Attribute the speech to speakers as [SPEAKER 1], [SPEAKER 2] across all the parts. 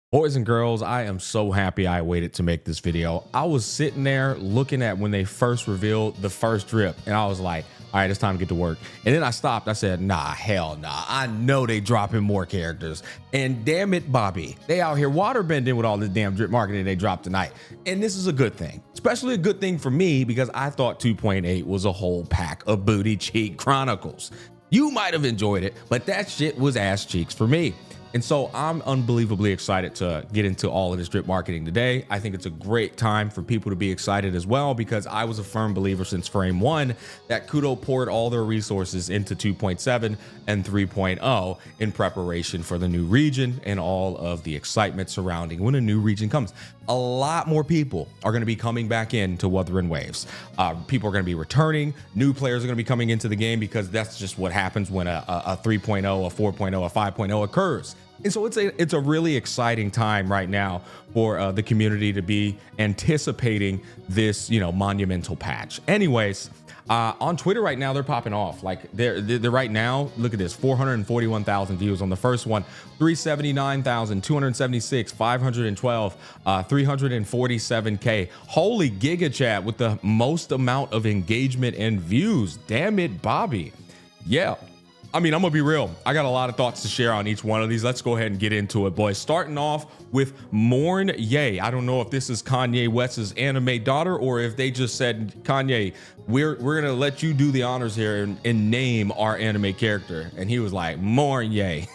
[SPEAKER 1] Boys and girls, I am so happy I waited to make this video. I was sitting there looking at when they first revealed the first drip, and I was like, all right, it's time to get to work. And then I stopped. I said, nah, hell nah. I know they dropping more characters. And damn it, Bobby, they out here waterbending with all this damn drip marketing they dropped tonight. And this is a good thing, especially a good thing for me because I thought 2.8 was a whole pack of booty cheek chronicles. You might have enjoyed it, but that shit was ass cheeks for me. And so I'm unbelievably excited to get into all of this drip marketing today. I think it's a great time for people to be excited as well, because I was a firm believer since frame one that Kudo poured all their resources into 2.7 and 3.0 in preparation for the new region and all of the excitement surrounding when a new region comes. A lot more people are going to be coming back into Wuthering Waves. People are going to be returning. New players are going to be coming into the game because that's just what happens when a 3.0, a 4.0, a 5.0 occurs. And so it's a really exciting time right now for the community to be anticipating this, monumental patch. Anyways, on Twitter right now, they're popping off. Like they're right now, look at this, 441,000 views on the first one, 379,276, 512, 347K. Holy Giga Chat with the most amount of engagement and views. Damn it, Bobby. Yeah. I mean, I'm gonna be real. I got a lot of thoughts to share on each one of these. Let's go ahead and get into it, boys. Starting off with Mornye. I don't know if this is Kanye West's anime daughter or if they just said, Kanye, we're gonna let you do the honors here and name our anime character. And he was like, Mornye.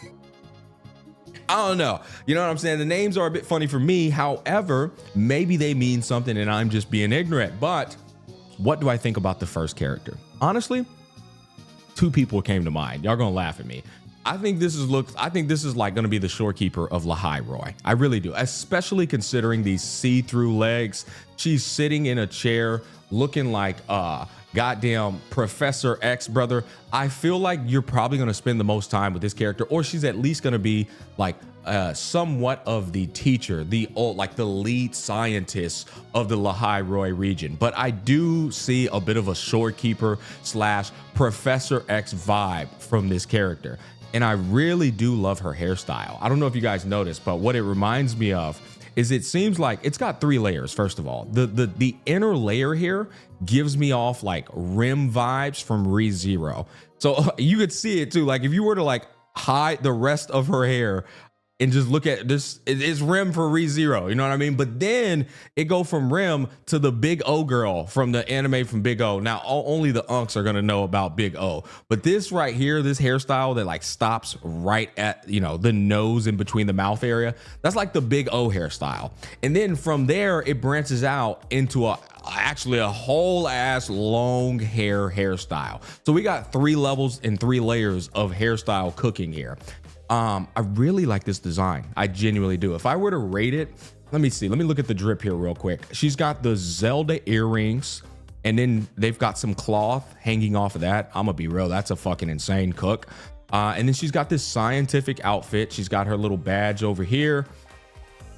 [SPEAKER 1] I don't know. You know what I'm saying? The names are a bit funny for me. However, maybe they mean something and I'm just being ignorant. But what do I think about the first character? Honestly, two people came to mind. Y'all gonna laugh at me. I think this is like gonna be the shorekeeper of Lynae. I really do, especially considering these see-through legs. She's sitting in a chair looking like goddamn Professor X, brother. I feel like you're probably gonna spend the most time with this character, or she's at least gonna be like somewhat of the teacher, the lead scientist of the Lynae region. But I do see a bit of a shorekeeper / Professor X vibe from this character. And I really do love her hairstyle. I don't know if you guys noticed, but what it reminds me of is it seems like it's got 3 layers. First of all, the inner layer here gives me off like rim vibes from ReZero. So you could see it too. Like if you were to like hide the rest of her hair and just look at this, it's rim for ReZero, you know what I mean? But then it go from rim to the Big O girl from the anime from Big O. Now only the unks are gonna know about Big O, but this right here, this hairstyle that like stops right at the nose in between the mouth area, that's like the Big O hairstyle. And then from there it branches out into actually a whole ass long hairstyle. So we got 3 levels and 3 layers of hairstyle cooking here. I really like this design. I genuinely do. If I were to rate it, let me see. Let me look at the drip here real quick. She's got the Zelda earrings, and then they've got some cloth hanging off of that. I'm gonna be real. That's a fucking insane cook. And then she's got this scientific outfit. She's got her little badge over here.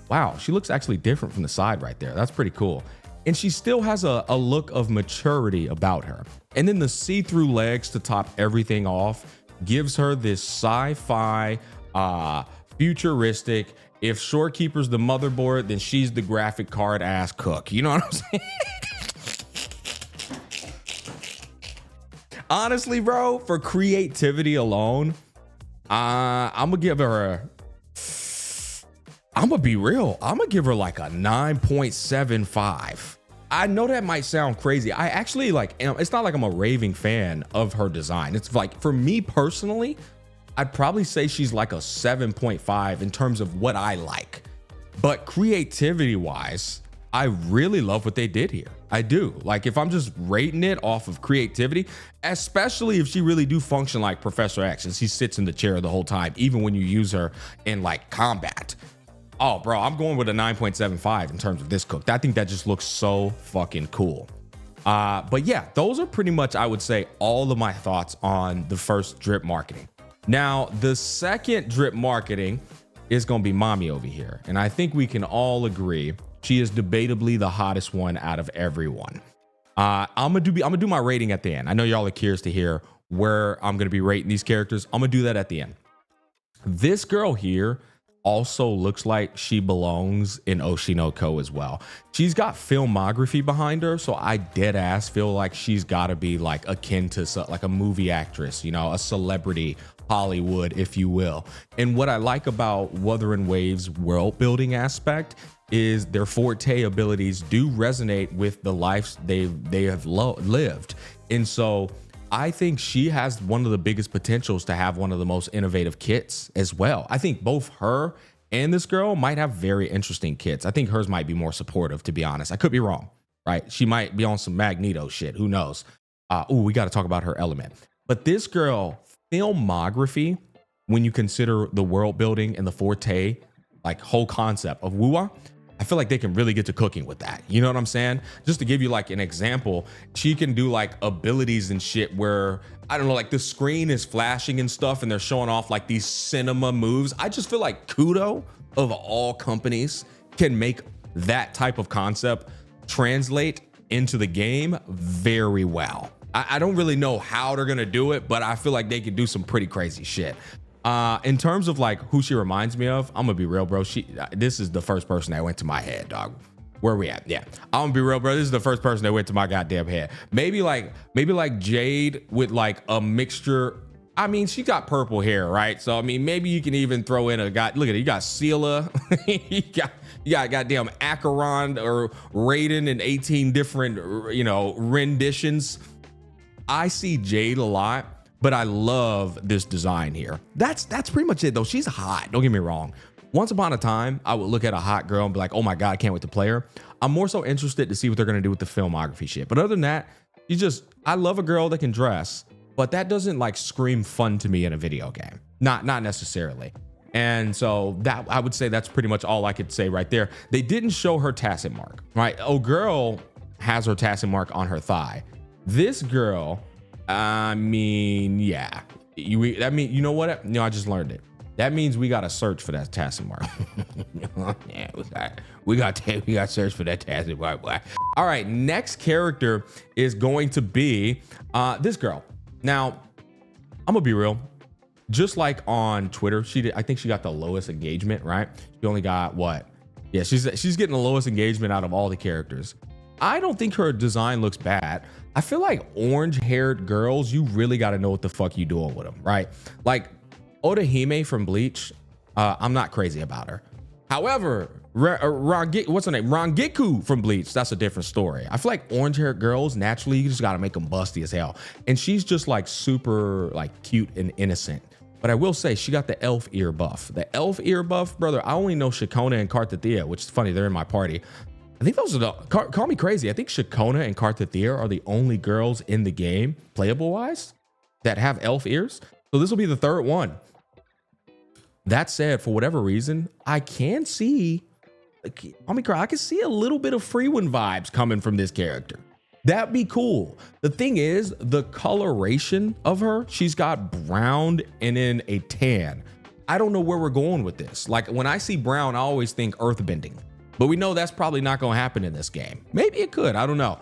[SPEAKER 1] Wow, she looks actually different from the side right there. That's pretty cool. And she still has a look of maturity about her. And then the see-through legs to top everything off gives her this sci-fi, futuristic. If Shorekeeper's the motherboard, then she's the graphic card ass cook. You know what I'm saying? Honestly, bro, for creativity alone, I'm gonna give her I'm gonna be real. I'm gonna give her like a 9.75. I know that might sound crazy. I actually it's not like I'm a raving fan of her design. It's like, for me personally, I'd probably say she's like a 7.5 in terms of what I like. But creativity wise, I really love what they did here. I do. Like, if I'm just rating it off of creativity, especially if she really do function like Professor X and she sits in the chair the whole time, even when you use her in like combat. Oh, bro, I'm going with a 9.75 in terms of this cook. I think that just looks so fucking cool. But yeah, those are pretty much, I would say, all of my thoughts on the first drip marketing. Now, the second drip marketing is going to be Mommy over here. And I think we can all agree she is debatably the hottest one out of everyone. I'm gonna do my rating at the end. I know y'all are curious to hear where I'm gonna be rating these characters. I'm gonna do that at the end. This girl here, also looks like she belongs in Oshinoko as well. She's got filmography behind her, so I dead ass feel like she's got to be like akin to like a movie actress, you know, a celebrity Hollywood, if you will. And what I like about Wuthering Waves world building aspect is their forte abilities do resonate with the lives they have lived. And so I think she has one of the biggest potentials to have one of the most innovative kits as well. I think both her and this girl might have very interesting kits. I think hers might be more supportive, to be honest. I could be wrong, right? She might be on some Magneto shit. Who knows? We got to talk about her element. But this girl, filmography, when you consider the world building and the forte, like whole concept of Wuwa, I feel like they can really get to cooking with that. You know what I'm saying? Just to give you like an example, she can do like abilities and shit where, I don't know, like the screen is flashing and stuff and they're showing off like these cinema moves. I just feel like Kudo of all companies can make that type of concept translate into the game very well. I don't really know how they're gonna do it, but I feel like they could do some pretty crazy shit. In terms of like who she reminds me of, I'm gonna be real, bro. This is the first person that went to my head, dog. Where we at? Yeah, I'm gonna be real, bro. This is the first person that went to my goddamn head. Maybe like Jade with like a mixture. I mean, she got purple hair, right? So I mean, maybe you can even throw in look at it. You got Scylla, you got goddamn Acheron or Raiden in 18 different, you know, renditions. I see Jade a lot. But I love this design here. That's pretty much it though. She's hot, don't get me wrong. Once upon a time, I would look at a hot girl and be like, oh my God, I can't wait to play her. I'm more so interested to see what they're gonna do with the filmography shit. But other than that, I love a girl that can dress, but that doesn't like scream fun to me in a video game. Not necessarily. And so that, I would say that's pretty much all I could say right there. They didn't show her tacit mark, right? Oh, girl has her tacit mark on her thigh. This girl, I mean, yeah. That mean, you know what? No, I just learned it. That means we gotta search for that tacit mark. Yeah, we got to search for that tacit mark. Boy. All right, next character is going to be this girl. Now, I'm gonna be real. Just like on Twitter, I think she got the lowest engagement, right? She only got what? Yeah, she's getting the lowest engagement out of all the characters. I don't think her design looks bad. I feel like orange-haired girls, you really got to know what the fuck you doing with them, right? Like Odahime from Bleach, I'm not crazy about her. However, what's her name? Rangiku from Bleach, that's a different story. I feel like orange-haired girls, naturally, you just got to make them busty as hell. And she's just like super like cute and innocent. But I will say she got the elf ear buff. The elf ear buff, brother, I only know Shikona and Kartathea, which is funny, they're in my party. I think those are call me crazy. I think Shikona and Kartathea are the only girls in the game, playable wise, that have elf ears. So this will be the third one. That said, for whatever reason, I can see, I can see a little bit of Freewind vibes coming from this character. That'd be cool. The thing is, the coloration of her, she's got brown and then a tan. I don't know where we're going with this. Like when I see brown, I always think earthbending. But we know that's probably not going to happen in this game. Maybe it could, I don't know.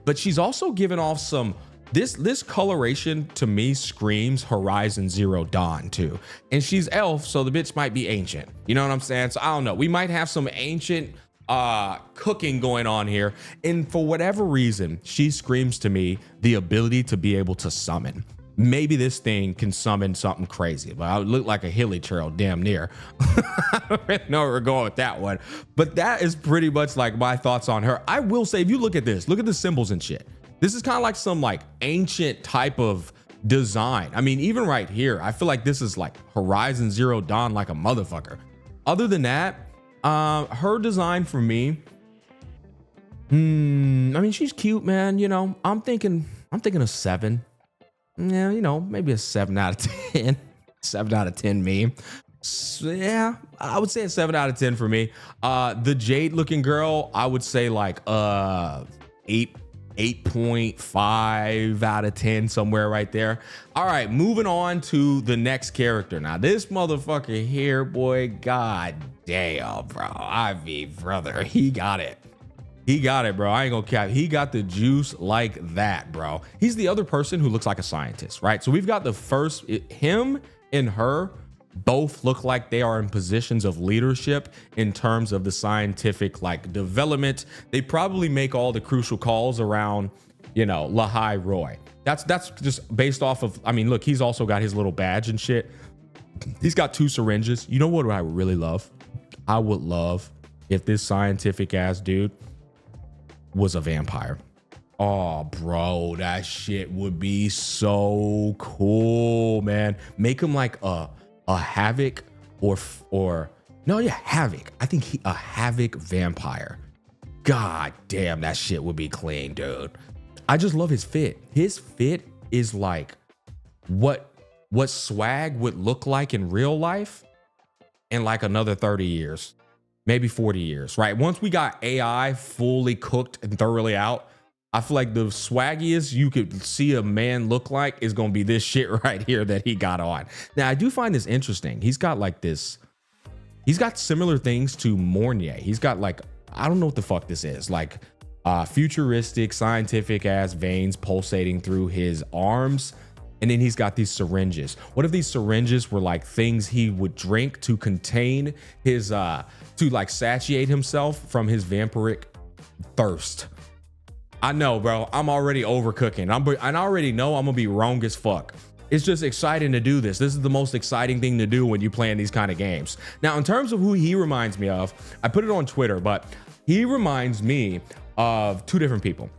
[SPEAKER 1] But she's also giving off some, this coloration to me screams Horizon Zero Dawn too. And she's elf, so the bitch might be ancient. You know what I'm saying? So I don't know. We might have some ancient cooking going on here. And for whatever reason, she screams to me the ability to be able to summon. Maybe this thing can summon something crazy, but I would look like a hilly trail damn near. I don't really know where we're going with that one, but that is pretty much like my thoughts on her. I will say, if you look at this, look at the symbols and shit. This is kind of like some like ancient type of design. I mean, even right here, I feel like this is like Horizon Zero Dawn, like a motherfucker. Other than that, her design for me, I mean, she's cute, man. You know, I'm thinking a 7. Yeah, you know, maybe a 7 out of 10. 7 out of 10 meme. So, yeah, I would say a 7 out of 10 for me. The Jade looking girl, I would say like 8.5 out of 10, somewhere right there. All right, moving on to the next character. Now, this motherfucker here, boy, god damn, bro. I mean, brother, he got it. He got it, bro. I ain't gonna cap. He got the juice like that, bro. He's the other person who looks like a scientist, right? So we've got the first, him and her Both look like they are in positions of leadership in terms of the scientific like development. They probably make all the crucial calls around, Lahai Roy. That's just based off of, I mean, look, he's also got his little badge and shit. He's got 2 syringes. You know what I would really love? I would love if this scientific ass dude was a vampire. Oh, bro, that shit would be so cool, man. Make him like a Havoc Havoc. I think a Havoc vampire. God damn, that shit would be clean, dude. I just love his fit. His fit is like what swag would look like in real life in like another 30 years, maybe 40 years, right? Once we got AI fully cooked and thoroughly out, I feel like the swaggiest you could see a man look like is going to be this shit right here that he got on. Now, I do find this interesting. He's got similar things to Mornye. He's got like, I don't know what the fuck this is. Like futuristic, scientific ass veins pulsating through his arms. And then he's got these syringes. What if these syringes were like things he would drink to contain his, to like satiate himself from his vampiric thirst? I know, bro. I'm already overcooking. I already know I'm gonna be wrong as fuck. It's just exciting to do this. This is the most exciting thing to do when you play in these kind of games. Now, in terms of who he reminds me of, I put it on Twitter, but he reminds me of 2 different people.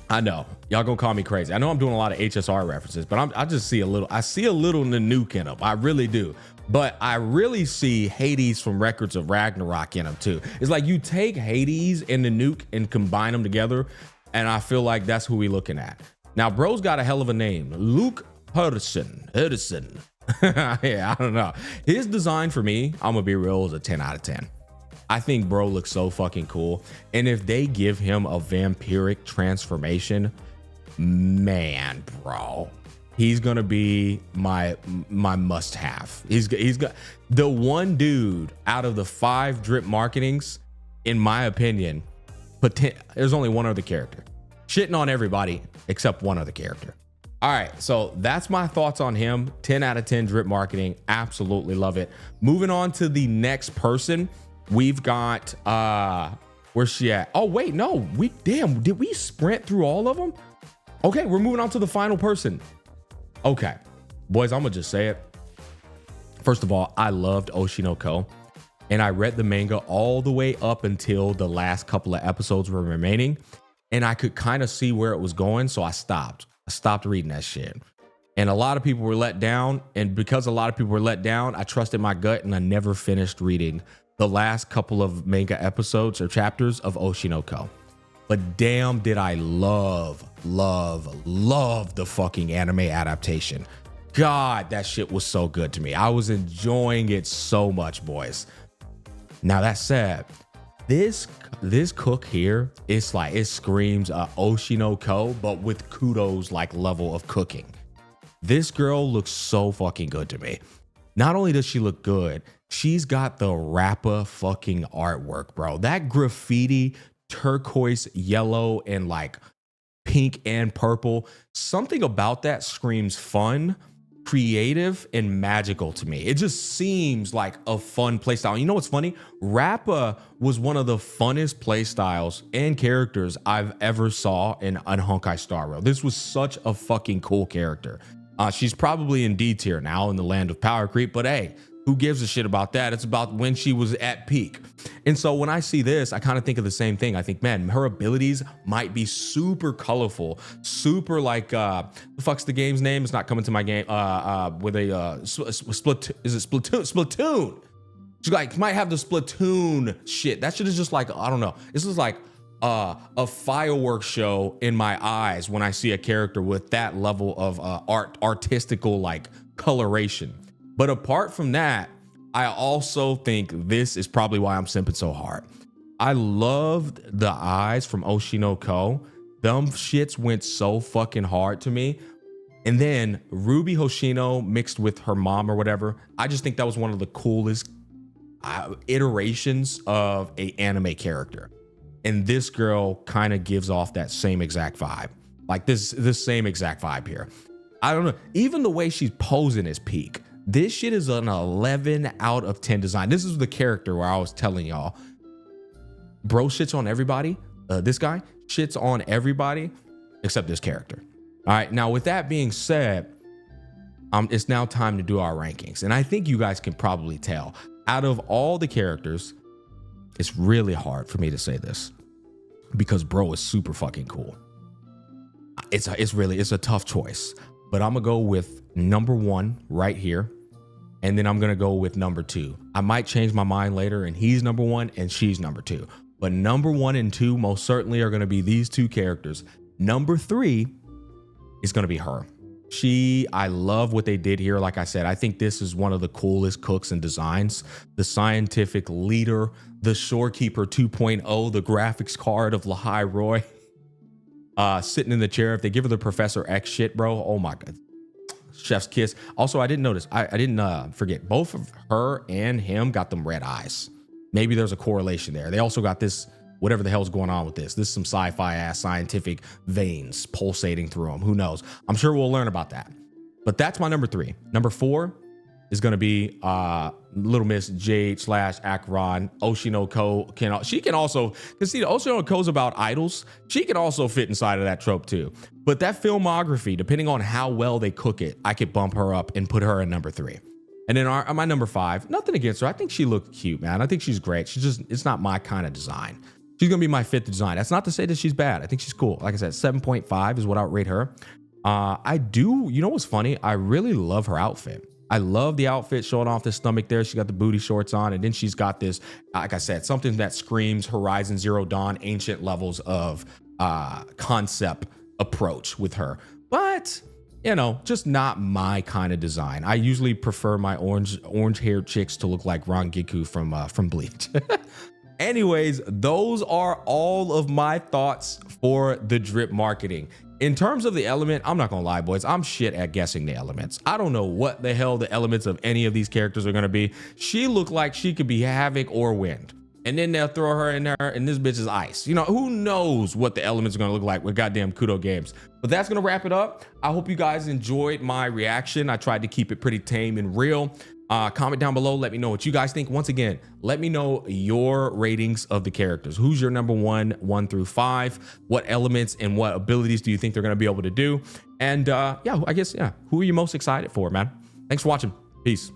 [SPEAKER 1] I know y'all gonna call me crazy. I know I'm doing a lot of HSR references, but I see a little Luuk in him. I really do. But I really see Hades from Records of Ragnarok in him too. It's like you take Hades and the Nuke and combine them together, and I feel like that's who we looking at. Now, bro's got a hell of a name, Luuk Hudson. Yeah, I don't know. His design for me, I'm gonna be real, is a 10 out of 10. I think bro looks so fucking cool. And if they give him a vampiric transformation, man, bro, he's gonna be my must-have. He's got the one dude out of the 5 drip marketings, in my opinion. There's only one other character shitting on everybody except one other character. All right, so that's my thoughts on him. 10 out of 10 drip marketing. Absolutely love it. Moving on to the next person, we've got where's she at? Oh wait, no, did we sprint through all of them? Okay, we're moving on to the final person. Okay, boys, I'm gonna just say it. First of all, I loved Oshinoko, and I read the manga all the way up until the last couple of episodes were remaining, and I could kind of see where it was going, so I stopped reading that shit. And a lot of people were let down, and because a lot of people were let down, I trusted my gut, and I never finished reading the last couple of manga episodes or chapters of Oshinoko. But damn, did I love the fucking anime adaptation. God, that shit was so good to me. I was enjoying it so much, boys. Now, that said, this cook here, it's like, it screams Oshinoko, but with kudos like level of cooking. This girl looks so fucking good to me. Not only does she look good, she's got the rapper fucking artwork, bro. That graffiti, turquoise, yellow, and like pink and purple. Something about that screams fun, creative, and magical to me. It just seems like a fun playstyle. You know what's funny? Rappa was one of the funnest playstyles and characters I've ever saw in Honkai Star Rail. This was such a fucking cool character. She's probably in D tier now in the land of power creep, but hey, who gives a shit about that? It's about when she was at peak. And so when I see this, I kind of think of the same thing. I think, man, her abilities might be super colorful, super like, the fuck's the game's name? It's not coming to my game. With a Splatoon? She like might have the Splatoon shit. That shit is just like, I don't know. This is like a fireworks show in my eyes when I see a character with that level of artistical like coloration. But apart from that, I also think this is probably why I'm simping so hard. I loved the eyes from Oshinoko. Them shits went so fucking hard to me. And then Ruby Hoshino mixed with her mom or whatever. I just think that was one of the coolest iterations of a anime character. And this girl kind of gives off that same exact vibe. Like this same exact vibe here. I don't know. Even the way she's posing is peak. This shit is an 11 out of 10 design. This is the character where I was telling y'all, bro shits on everybody. This guy shits on everybody except this character. All right. Now, with that being said, it's now time to do our rankings. And I think you guys can probably tell, out of all the characters, it's really hard for me to say this because bro is super fucking cool. It's a tough choice, but I'm gonna go with number 1 right here. And then I'm going to go with number 2. I might change my mind later and he's number 1 and she's number 2. But number 1 and 2 most certainly are going to be these two characters. Number 3 is going to be her. I love what they did here. Like I said, I think this is one of the coolest cooks and designs. The scientific leader, the shorekeeper 2.0, the graphics card of Lynae Roy. Sitting in the chair. If they give her the Professor X shit, bro, oh my God. Chef's kiss. Also, I didn't notice. I didn't forget. Both of her and him got them red eyes. Maybe there's a correlation there. They also got this, whatever the hell's going on with this. This is some sci-fi ass scientific veins pulsating through them. Who knows? I'm sure we'll learn about that. But that's my number 3. Number 4 is going to be Little Miss Jade / Akron. Oshinoko she can also, because see, the Oshinoko is about idols. She can also fit inside of that trope too. But that filmography, depending on how well they cook it, I could bump her up and put her in number 3. And then my number 5, nothing against her. I think she looked cute, man. I think she's great. It's not my kind of design. She's going to be my 5th design. That's not to say that she's bad. I think she's cool. Like I said, 7.5 is what I'll rate her. You know what's funny? I really love her outfit. I love the outfit showing off the stomach there. She got the booty shorts on, and then she's got this, like I said, something that screams Horizon Zero Dawn, ancient levels of concept approach with her. But, you know, just not my kind of design. I usually prefer my orange-haired chicks to look like Rangiku from Bleach. Anyways, those are all of my thoughts for the drip marketing. In terms of the element, I'm not gonna lie, boys, I'm shit at guessing the elements. I don't know what the hell the elements of any of these characters are gonna be. She looked like she could be havoc or wind. And then they'll throw her in there and this bitch is ice. You know, who knows what the elements are gonna look like with goddamn Kudo Games. But that's gonna wrap it up. I hope you guys enjoyed my reaction. I tried to keep it pretty tame and real. Comment down below. Let me know what you guys think. Once again, let me know your ratings of the characters. Who's your number 1 through 5? What elements and what abilities do you think they're going to be able to do? And yeah, I guess, yeah, who are you most excited for, man? Thanks for watching. Peace.